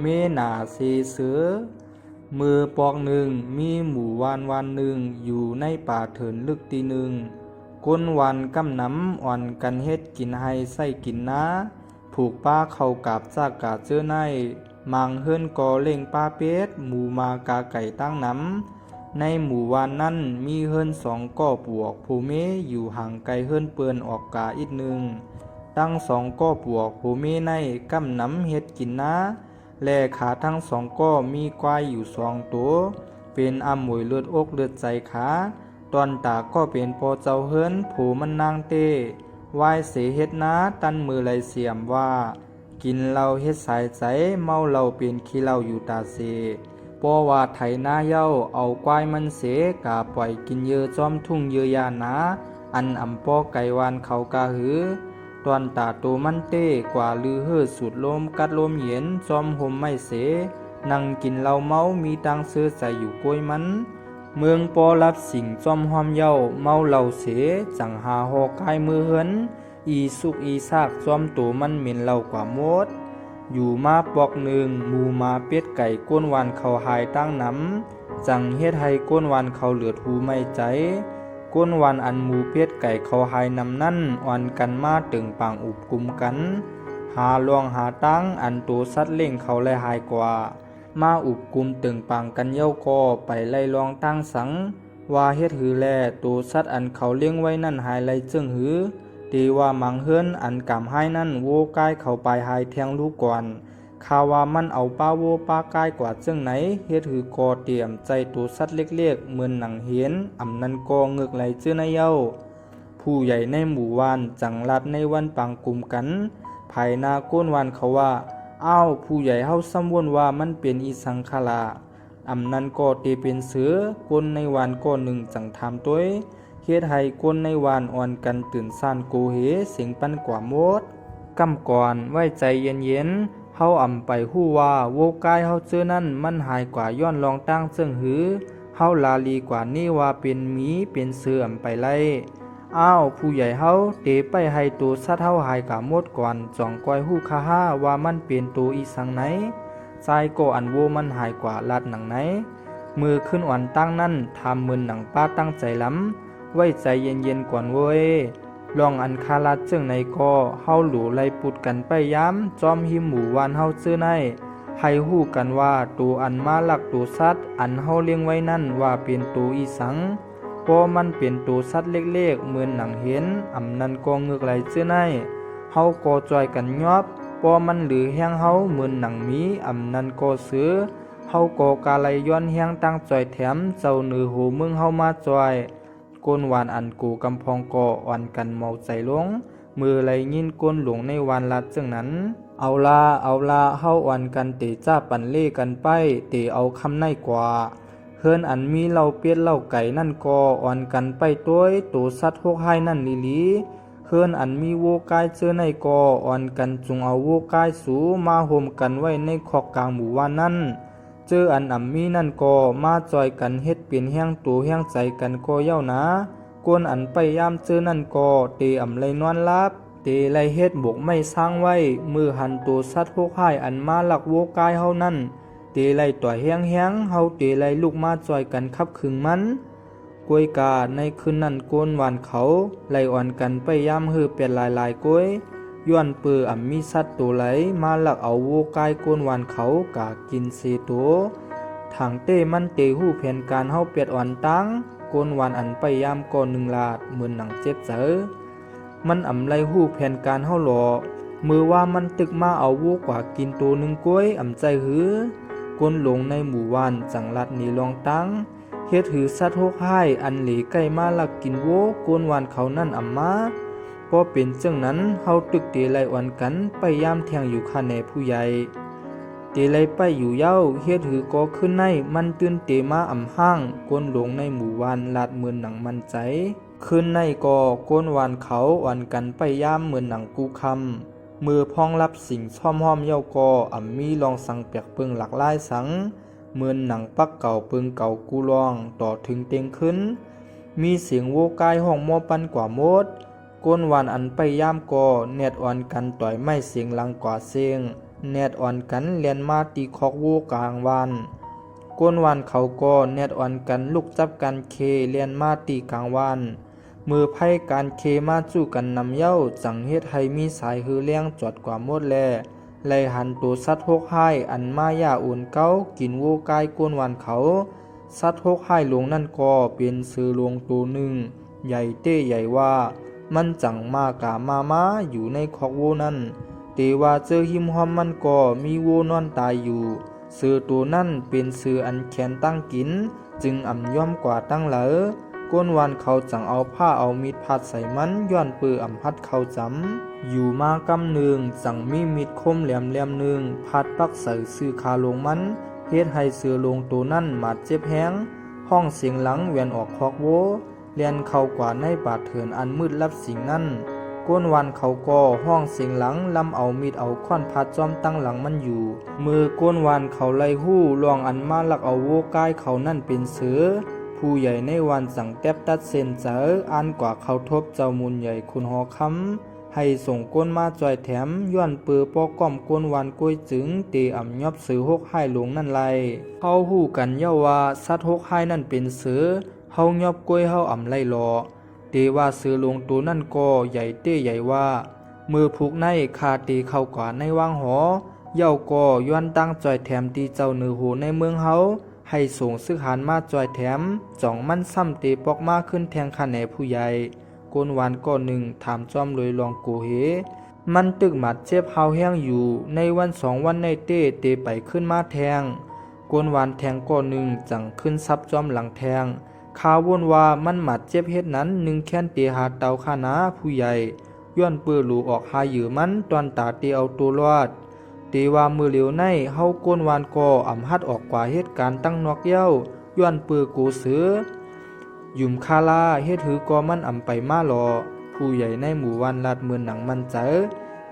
เมนาเซเสือมือปอกหนึ่งมีหมู่วันหนึ่งอยู่ในป่าเถินลึกตีหนึ่งก้นวันกำน้ำอ่อนกันเฮ็ดกินให้ใส่กินนะผูกป้าเข้ากับจากกาเจอในมังเฮิรนกอเล่งป้าเป็ดหมู่มากาไก่ตั้งน้ำในหมู่วันนั้นมีเฮิรนสองก่อปวกผู้เมอยู่ห่างไกลเฮิรนเปือนออกกาอีกหนึ่งตั้งสองก่อปวกผู้เมในกำน้ำเฮ็ดกินนะแลขาทั้งสองก็มีควายอยู่สองตัวเป็นอำมวยเลือดอกเลือดใจขาตอนตาก็เป็นพอเจ้าเฮิรนผูมันนางเต้วายเสเฮ็ดนะตันมือไหลเสียมว่ากินเหล้าเฮ็ดสายใจเมาเหล้าเป็นขี้เหล้าอยู่ตาเสปอว่าไถนาเย้าเอาควายมันเสกาปล่อยกินเยอะจอมทุ่งเยอะยานะอันอำปอไก่วานเขากาหือตอนตาโตมันเต้กว่าลือเฮือสุดลมกัดลมเย็นจอมห่มไม่เสนั่งกินเหล้าเมามีตังซื้อใส่อยู่กล้วยมันเมืองปอรับสิ่งจอมหอมเย้าเมาเหล้าเสจังหาหอกายมือเหินอีสุกอีซากจอมโตมันเหม็นเหล้ากว่าหมดอยู่มาปอกหนึ่งหมูมาเป็ดไก่ก้นวันเขาหายตั้งน้ำจังเฮ็ดให้ก้นวันเขาเหลือดหูไม่ใจก้นวันอันหมูเป็ดไก่เขาหายนำนั่นอ่อนกันมาตึงปางอุบกุมกันหาลวงหาตั้งอันโตสัตว์เล่งเขาเลยหายกว่ามาอุบกุมตึงปังกันเย้าก็ไปไล่ลองตั้งสังว่าเฮ็ดหือแลตัวสัตว์อันเขาเลี้ยงไว้นั่นหายไล่จึงหือตีว่ามังเฮิรนอันกำให้นั่นโวกายเขาไปหายแทงลูกก่อนข่าวว่ามันเอาป้าโวป้ากายกว่าจึงไหนเฮ็ดหือกอเตรียมใจตัวสัตว์เล็กๆเหมือนหนังเห็นอำนันกอเงึกไหลเจื้อในเย้าผู้ใหญ่ในหมู่วานจังรัดในวันปังกลุ่มกันภายนาก้นวันเขาว่าอ้าวผู้ใหญ่เฮาซ้ำวนว่ามันเป็นอีสังขลาอำนั้นก็เตเป็นเสือก้นในวานก็หนึ่งจังถามตัวเฮ็ดให้ก้นในวานอ่อนกันตื่นซ่านโกเหเสียงปันกว่าหมดกำก่อนไว้ใจเย็นๆเฮาอำไปฮู้ว่าโวกายเฮาเจอนั่นมันหายกว่าย้อนลองตั้งซึ่งหือเฮาลาลีกว่านี่ว่าเป็นหมีเป็นเสืออำไปไล่อ้าวผู้ใหญ่เฮาเตไปให้ตัวสัตว์เฮาหายกะหมดก่อนจ่องก้อยฮู้คาห้าว่ามันเป็นตัวอีสังไหนใจก็อันโวมันหายกว่าลัดหนังไหนมือขึ้นอ่อนตั้งนั่นทำมือหนังป้าตั้งใจล้ำไว้ใจเย็นๆก่อนเว้ยลองอันคาลัดจึงในก็เฮาหลูไล่ปุดกันไปย้ำจอมหิมหมู่วานเฮาซื้อในให้ฮู้กันว่าตัวอันมาลักตัวสัตว์อันเฮาเลี้ยงไว้นั่นว่าเป็นตัวอีสังพอมันเป็นตัวสัตว์เล็กๆเหมือนหนังเห็นอำนั้นก็เงือกไหลเจื้อในเฮาก็จอยกันยอบพอมันหรือแห้งเฮาเหมือนหนังมีอำนั้นก็เสือเฮาก็กาไลย้อนแห้งตั้งจอยแถมเจ้าเนือหูมึงเฮามาจอยก้นวานอันกูกำพองก็อ่อนกันเมาใจลงมือไหลยินก้นหลงในวานลัดจึงนั้นเอาลาเฮาอ่อนกันเตจ้าปันเล่กันไปเตเอาคำในกว่าเฮิรนอันมีเหล้าเป็ดเหล้าไก่นั่นก็อ่อนกันไปตัวตัวสัตว์หกให้นั่นลีเฮิรนอันมีโวกายเจอในก็อ่อนกันจุงเอาโวกายสูมาห่มกันไว้ในขอกกลางหมู่ว่านนั่นเจออันมีนั่นก็มาจอยกันเฮ็ดเปลี่ยนแห้งตัวแห้งใจกันก็เย้านะกวนอันไปยามเจอนั่นก็เตไลนอนลับเตไลเฮ็ดบกไม่สร้างไว้มือหันตัวสัตว์หกให้อันมาหลักโวกายเฮานั่นเตไลตัวแห้งเฮาเตไลลูกมาจอยกันคับขึงมันกวยกาในคืนนั้นโกนหวานเขาไลอ่อนกันไปย่ำฮือเป็นหลายกวยย้อนปือมีสัตว์ตัวไหลมาหลักเอาโวกายโกนหวานเขากากินเสตัวทางเต้มันเตหู้แผนการเฮาเปียดอ่อนตั้งโกนหวานอันไปย่ำก่อนหนึ่งลาดเหมือนหนังเจ็บเจอมันไลหู้แผนการเฮาหล่อมือว่ามันตึกมาเอาโวกว่ากินตัวหนึ่งกวยใจหือก้นหลงในหมู่บ้านจังลัดนี้ลองตั้งเฮ็ดหือสัตว์หกให้อันหลีใกล้มาลักกินโวก้นวานเขานั่นมาพอเป็นจังนั้นเฮาตึกเตไลอ่อนกันไปยามแทงอยู่คาแนผู้ใหญ่เตไลไปอยู่เย้าเฮ็ดหือก็ขึ้นในมันตื่นเตมาห้างก้นหลงในหมู่บ้านลาดเหมือนหนังมันใจขึ้นในก็ก้นวานเขาอ่อนกันไปยามเหมือนหนังกูคำมือพองรับสิ่งซ่อมห้อมเย้าก็มีลองสังเปียกเปิงหลักลายสังเหมือนหนังปักเก่าเปิงเก่ากูลองต่อถึงเต็งขึ้นมีเสียงโวกายห้องมอปันกว่าโมดก้นวานอันไปย่ามก็เน็ดอ่อนกันต่อยไม่เสียงลังกว่าเสียง แนดอ่อนกันเลียนมาตีคอกโวกลางวันก้นวันเขาก็แนดอ่อนกันลุกจับกันเคเลียนมาตีกลางวันมือไพ่การเคมาจู้กันนำเย้าจังเฮ็ดให้มีสายฮือเลี้ยงจอดกว่าหมดแลไล่หันตัวสัตว์หกห้ายอันมาย่าอุ่นเก้ากินโวกายก้นวันเขาสัตว์หกห้ายลงนั่นก็เป็นซื้อลงตัวหนึ่งใหญ่เต้ใหญ่ว่ามันจังมากะมาอยู่ในคอกโวนั่นเตว่าเจอหิมหอมมันก็มีโวนอนตายอยู่ซื้อตัวนั่นเป็นซื้ออันแขนตั้งกินจึงอ่ำย่อมกว่าตั้งเหลอก้นวันเขาจังเอาผ้าเอามีดพัดใส่มันย้อนปืออ่ำพัดเขาจำอยู่มากำหนึ่งจังมีมีดคมแหลมหนึ่งพัดปักใส่ซื้อคาลงมันเฮ็ดให้เสือลงตัวนั่นมาเจ็บแห้งห้องเสียงหลังเวียนออกคอกโวเลียนเข้ากว่าในบาดเถื่อนอันมืดลับสิ่งนั้นก้นวันเขาก็ห้องเสียงหลังลำเอามีดเอาค้อนพัดจอมตั้งหลังมันอยู่มือก้นวันเขาไล่หู้ลองอันมาลักเอาโวกายเขานั่นเป็นเสือผู้ใหญ่ในวันสั่งแทบตัดเส้นเจออันกว่าเขาทบเจ้ามุนใหญ่คุณหอคำให้ส่งก้นมาจอยแถมย้อนปือปอก้อมก้นวันก้วยจึงเตอ่ำยอบสือหกให้ลงนั่นไลเขาหู้กันเย้าว่าสัตว์หกให้นั่นเป็นเสือเฮายอบก้วยเฮาอ่ำไล่รอเตว่าเสือลงตัวนั่นก็ใหญ่เต้ใหญ่ว่ามือผูกในคาเตเข้ากว่าในว่างหอเย้าก็ย้อนตั้งจอยแถมตีเจ้าเนือโหในเมืองเฮาให้ส่งซื้อหานมาจอยแถมจ่องมันซ้ำเตปอกมาขึ้นแทงคะแนนผู้ใหญ่ก้นวันก็หนึ่งถามจอมเลยลองโกเฮมันตึกหมัดเจ็บเฮาแห้งอยู่ในวันสองวันในเตไปขึ้นมาแทงก้นวันแทงก็หนึ่งจังขึ้นซับจอมหลังแทงข่าววนว่ามันหมัดเจ็บเฮ็ดนั้นหนึ่งแค้นเตหาเตาขานาผู้ใหญ่ย้อนปื้อหลูออกหายือมันตอนตาเตเอาตัวรอดเตว่ามือเหลียวในเฮาก้นวานก็อ่ำฮัดออกกว่าเหตุการณ์ตั้งนอกเย้าย้อนปื้อกูเสือยุ่มคาลาเฮ็ดหือก็มันอ่ำไปมาหลอผู้ใหญ่ในหมู่วันลาดเมืองหนังมันเจอ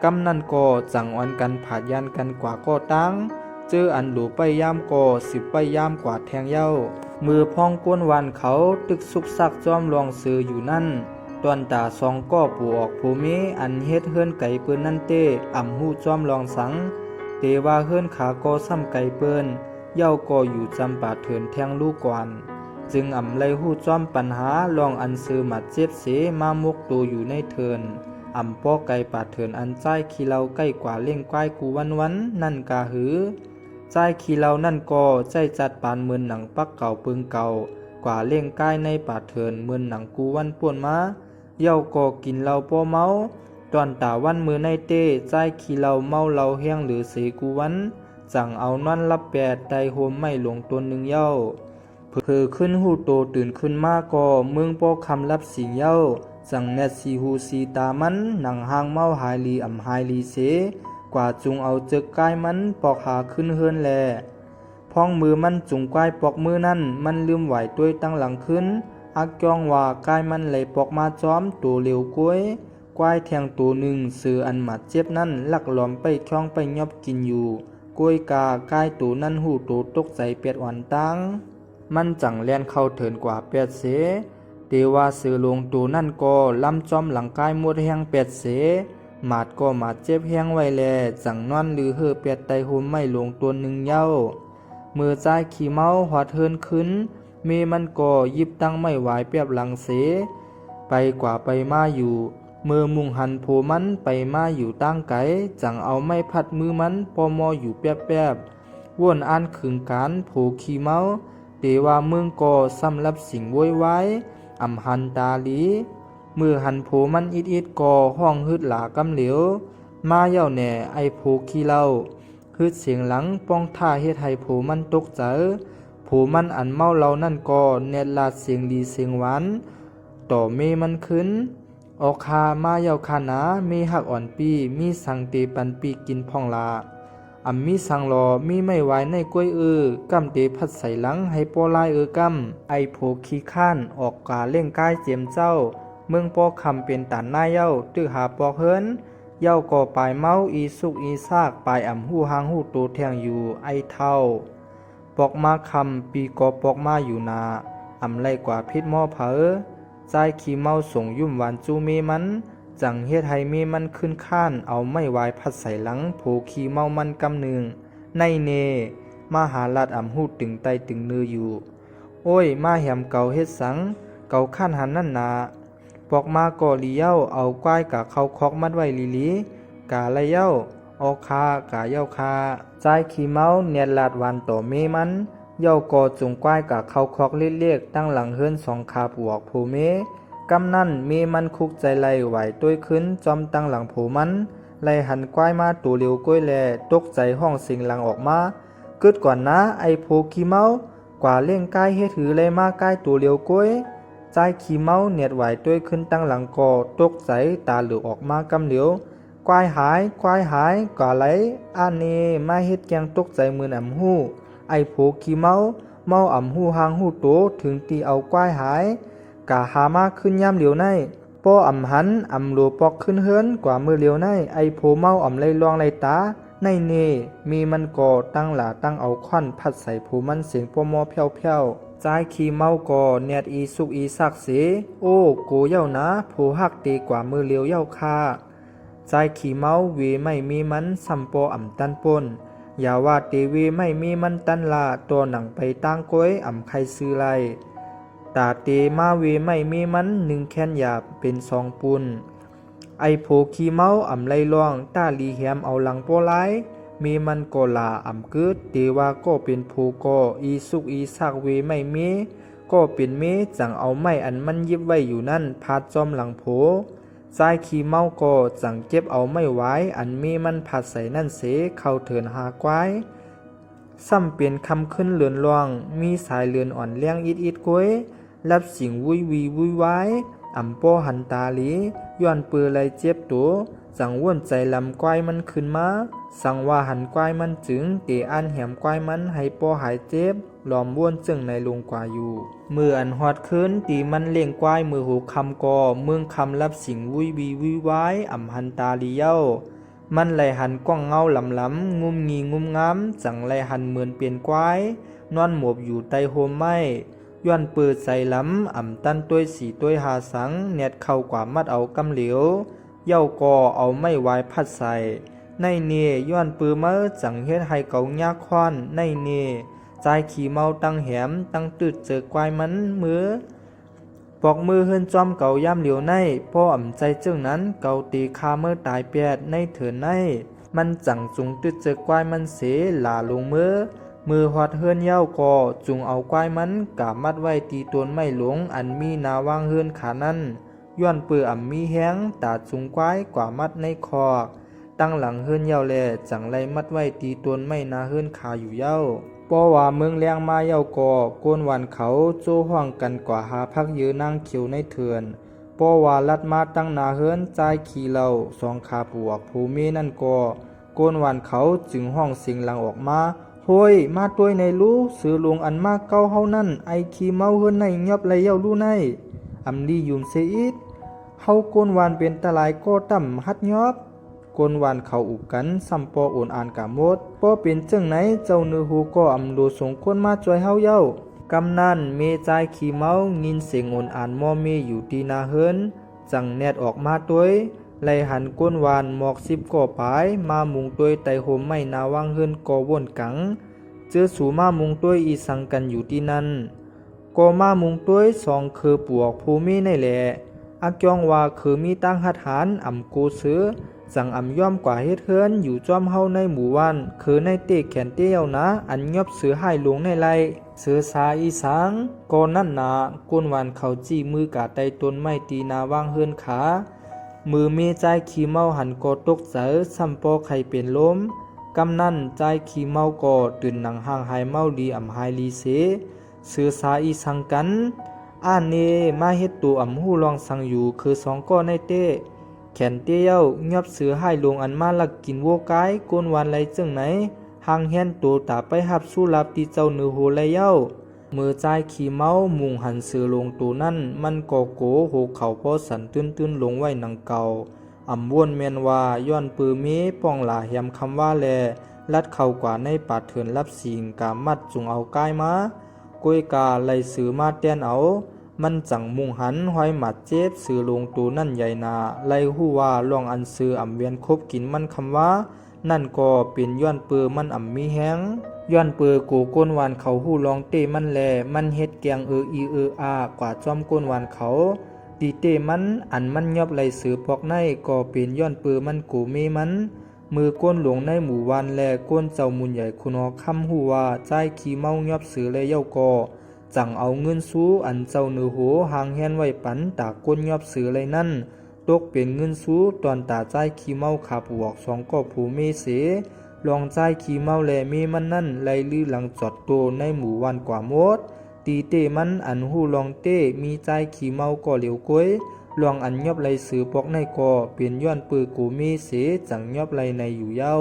กำนั่นก็จังอ่อนกันผาดยันกันกว่าก็ตั้งเจออันหลูไปย่ามก็สิบไปย่ามกว่าแทงเย้ามือพองก้นวันเขาตึกสุกซักจอมลองซื้ออยู่นั่นตอนตาซองก็ปูออกภูมิอันเฮ็ดเฮือนไก่เปิ้นนั่นเต้อ่ำหู้จอมลองสังเตว่าเฮือนขาก็ซ้ำไก่เปิ้นเย้าก็อยู่จำปาเถินแทงลูกก่อนจึงอ่ำไล่หู้จอมปัญหาลองอันซื้อมาเจ็บเสมามกตัวอยู่ในเถินอ่ำป้อไก่ปาเถินอันใจขี้เราใกล้กว่าเล่งก้ายกูวันนั่นกาหือใจขี้เรานั่นก็ใจจัดปานเมือนหนังปักเก่าปึงเก่ากว่าเล่งก้ายในปาเถินเมือนหนังกูวันป่วนมาเย้าก็กินเหล้าป้อเมาตอนตาวันมือในเต้ใจขี้เหล้าเมาเหล้าแห้งหรือเสกูวันจังเอานอนรับแปดไดโฮมไม่หลงตัวหนึ่งเย้าเพื่อขึ้นหูโตตื่นขึ้นมาก็เมืองป้อคำรับสิ่งเย้าจังแนดสีหูสีตามันหนังหางเมาหายลีอ่ำหายลีเสกว่าจุงเอาเจกกายมันปอกหาขึ้นเฮือนแลพ้องมือมันจุงกายปอกมือนั่นมันลืมไหวด้วยตั้งหลังขึ้นอักจ้องว่ากายมันไหลปอกมาจอมตัวเร็วกล้วยกวายแทงตัวหนึ่งซื้ออันหมัดเจ็บนั่นลักหลอมไปช่องไปยอบกินอยู่กล้วยกากายตัวนั่นหูตัวตกใจเปียดอ่อนตั้งมันจังแล่นเข้าเถินกว่าเปียดเสเตว่าซื้อลงตัวนั่นก็ลำจอมหลังกายหมดแห้งเปียดเสหมาดก็หมาดเจ็บแห้งไว้แลจังนอนหรือเหือเปียดไตโฮมไม่ลงตัวหนึ่งเย้ามือใจขี่เมาหัวเทินขึ้นเมมันก็ยิบตั้งไม่ไหวเปียบหลังเสไปกว่าไปมาอยู่มือมุงหันโผมันไปมาอยู่ตั้งไกจังเอาไม่พัดมือมันปอมออยู่แป๊บว่นอันขึงการโผขี่เมาเตว่าเมืองก็สำรับสิ่งโวยวายอ่ำหันตาลีมือหันโผมันอิดก็ห้องฮึดหลากำเหลียวมาเย่าแหน่ไอโผขี้เล่าฮึดเสียงหลังป้องท่าเฮ็ดให้โผมันตกใจโผมันอันเมาเหล่านั่นก็เนตลาดเสียงดีเสียงหวานต่อเมมันขึ้นออกคามาเย่าคานามีหักอ่อนปีมีสังเตปันปีกินพ่องลามีสังรอมีไม่ไหวในกล้วยกำเตพัดใส่หลังให้ปอลายกำไอโผขี้ข้านออกกาเล่งกายเจียมเจ้าเมืองปอคำเป็นตันหน้าเย้าตื้อหาปอกเฮินเย้าก็ปลายเมาอีสุกอีซากปลายอ่ำหูหางหูโตแทงอยู่ไอเท่าปอกมาคำปีก็ปอกมาอยู่นาอ่ำไล่กว่าพิษหม้อเผอใจขี้เมาส่งยุ่มหวานจูเมมัน จังเฮ็ดให้มีมันขึ้นข้านเอาไม้วายพัดใส่หลังโผขี้เมามันกำหนึ่งในเนมาหาลัดอำหูตึงไตตึงเนืออยู่โอ้ยมาแหมเก่าเฮ็ดสังเก่าขั้นหันนั่นนาปอกมาก่อลีเย้าเอาก้ายกะเข้าคอกมัดไว้ลีกาละเย้าออกคากาเย้าคาใจขี้เมาเนียดลาดวันต่อเมมันเย้าก่อจงก้ายกะเข้าคอกเลียกตั้งหลังเฮือนสองคาปวกโผเมกำนั่นเมมันคุกใจไล่ไหวต้วยขึ้นจอมตั้งหลังโผมันไล่หันก้ายมาตัวเร็วก้อยแลตกใจห้องสิงหลังออกมาเกิดก่อนนะไอโผขี้เมากว่าเล่งกายเฮ็ดถือเลยมากายตัวเร็วก้อยใจขี้เมาเนียดไหวต้วยขึ้นตั้งหลังก่อตกใจตาเหลือกออกมากำเหลียวควายหายกว่าไหลอันนี้มาเฮ็ดแกงตกใจมืออำหู้ไอโผขี้เมาอำหู้หางหู้โตถึงตีเอาควายหายกะหามาขึ้นยามเหลียวในป้ออำหันอำโลปอกขึ้นเฮือนกว่ามือเหลียวในไอโผเมาอำไลลองไลตาในเนมีมันก่อตั้งหลาตั้งเอาควันพัดใส่ผู้มันเสียงปอมอเพียวใจขี้เมาก่อเนียดอีสุกอีซักเสโอ้โกเย้านะผู้ฮักตีกว่ามือเหลียวเย้าคาใจขี้เมาเวไม่มีมันสัมปออ่ำตันปนอย่าว่าเตเวไม่มีมันตันลาตัวหนังไปตั้งก้อยอ่ำใครซื้อไรตาเตมาเวไม่มีมันหนึ่งแค้นหยาบเป็นสองปุนไอโผขี้เมาอ่ำไลล่องตาลีแหมเอาหลังโปไลมีมันก็ลาอ่ำกึดเตว่าก็เป็นโผก็อีสุกอีซักเวไม่มีก็เป็นเมจังเอาไม้อันมันยิบไว้อยู่นั่นพาดจอมหลังโผใจขี้เมาก็จังเก็บเอาไม่ไว้อันมีมันผัดใส่นั่นเสเข้าเถินหากวายซ้ำเปลี่ยนคำขึ้นเลือนลวงมีสายเลือนอ่อนเลี้ยงอิดก้วยรับสิ่งวุยวีวุยไว้อ่ำป้อหันตาหลีย้อนปือไหลเจ็บตัวจังว่นใจลำก้อยมันขึ้นมาสั่งว่าหันก้อยมันจึงเตะอันแหมก้อยมันให้ป้อหายเจ็บหลอมว่นจึงในลงกว่าอยู่มืออันหอดขึ้นตีมันเลี้ยงก้อยมือหูคำกอเมืองคำรับสิ่งวุยวีวุยไว้อ่ำหันตาหลีเย้ามันไหลหันก้องเงาลำงุมงีงุมงามจังไหลหันเหมือนเปลี่ยนก้อยนอนหมอบอยู่ใต้โฮมไม้ย้อนเปิดใส่ล้ำอ่ำตันต้วยสีต้วยหาสังเน็ดเข้ากว่ามัดเอากำเหลียวเย้าก่อเอาไม่ไว้พัดใส่ในเนย้อนปือมาจังเฮ็ดให้เกายากควานในเนใจขี้เมาตั้งแหมตั้งตืดเจอกวายมันมือปอกมือเฮือนจอมเก่าย่ำเหลียวในพ่ออ่ำใจจึงนั้นเก่าตีคาเมื่อตายแปดในเถินในมันจังจุงตืดเจอกวายมันเสหลาลงมือหอดเฮือนเย้าก่อจุงเอาควายมันกามัดไว้ตีตนไม่หลงอันมีนาวางเฮือนขานั้นย้อนปืออ่ำมีแห้งตาจุงควายกว่ามัดในคอตั้งหลังเฮือนเย้าแลจังไรมัดไว้ตีตนไม่นาเฮือนขาอยู่เย้าป้อว่าเมืองเลี้ยงมาเย้าก่อโกนวันเขาโจ้ห้องกันกว่าหาพักยืนนั่งเขียวในเถื่อนป้อว่าลัดมาตั้งนาเฮือนใจขี่เหล่าสองขาปวกภูมินั่นก่อโกนวันเขาจึงห้องสิงหลังออกมาโหยมาตัวในรู้ซื้อลงอันมากเก้าเฮานั่นไอขี้เมาเฮือนในยอบไรเย้ารู้ในอำลียุมเสียอีดเฮาโกนวานเป็นตะลายก็ต่ำฮัดยอบโกนวานเขาอุกกันซ้ำปอโอนอ่านกะหมดปอเป็นจังไหนเจ้าเนื้อหูก็อำโลสงคนมาจวยเฮาเย้ากำนันเมใจขี้เมายินเสียงโอนอ่านมอเมอยู่ดีนาเฮือนจังแนดออกมาตัวไล่หันก้นวานหมอก10ก่อปลายมามุงตัวไตโหมไม่นาวางเฮือนก่อวนกังเจอสู่มามุงตัวอีสังกันอยู่ที่นั่นก่อมามุงตัวสองคือปวกภูมิในแหละอักยองว่าคือมีตั้งหัดหานอ่ำกูซื้อจังอ่ำย่อมกว่าเฮ็ดเฮือนอยู่จอมเฮาในหมู่บ้านคือในเตะแขนเตี้ยวนะอันยอบซื้อให้ลงในไรซื้อสาอีสังก่อนนั่นนาก้นวานเขาจี้มือกาไตต้นไม้ตีนาวางเฮือนขามือเมใจขี้เมาหันก่อตกเสอซ้ำปอไข่เป็นล้มกำนั่นใจขี้เมาก่อตื่นหนังห่างหายเมาดีอ่ำหายลีเสซื้อสาอีสังกันอ่านเนมาเฮ็ดตัวอ่ำหู้ลองสังอยู่คือสองก้อในเต้แขนเตี้ยวยอบซื้อให้ลงอันมาลักกินวัวกายก้นวันไรจึงไหนห่างแฮนตัวตาไปหับสู้รับตีเจ้าเนื้อโหไรเย้ามือใจขี้เมามุงหันเสือลงตัวนั่นมันก่อโกโหเขาพอสันตื้นลงไว้หนังเก่าอ่ำวนเมียนว่าย้อนปือเมป้องหลาแหมคำว่าแลลัดเข่ากว่าในปาดเถินรับสิงกามัดจุงเอากายมาก้อยกาไล่สือมาเตียนเอา มันจังมุงหันห้อยหมัดเจ็บสื่อลงตูนั่นใหญ่นาไล่หู้ว่าลองอันซื้ออำเวียนคบกินมันคำว่านั่นก็เป็นย้อนเปือมันอำมีแฮงย้อนเปือกูก้นวานเขาหู้ลองเต้มันแลมันเฮ็ดแกงอีอากว่าจอมก้นวานเขาดีเต้มันอันมันยอบไหลสือปอกในก็เป็นย้อนเปือมันกูเมมันมือก้นหลวงในหมู่วานแลก้นเจ้ามุนใหญ่คุณอคำหู้ว่าใจขี้เมายอบสือและเย้าก็จังเอาเงินสู้อันเจ้าเนือโหหางแฮนไว้ปันตาก้นยอบสือเลยนั่นตกเป็นเงินสู้ตอนตาใจขี้เมาขาบวกสองก็ผูเมเสลองใจขี้เมาแลเมมันนั่นไล่ลือหลังจอดโตในหมู่วันกว่าหมดตีเต้มันอันหู้ลองเต้มีใจขี้เมาก็เหลียวก้อยลองอันยอบไหลสือปอกในก็เป็นย้อนปือกูเมเสจังยอบไหลในอยู่เย้า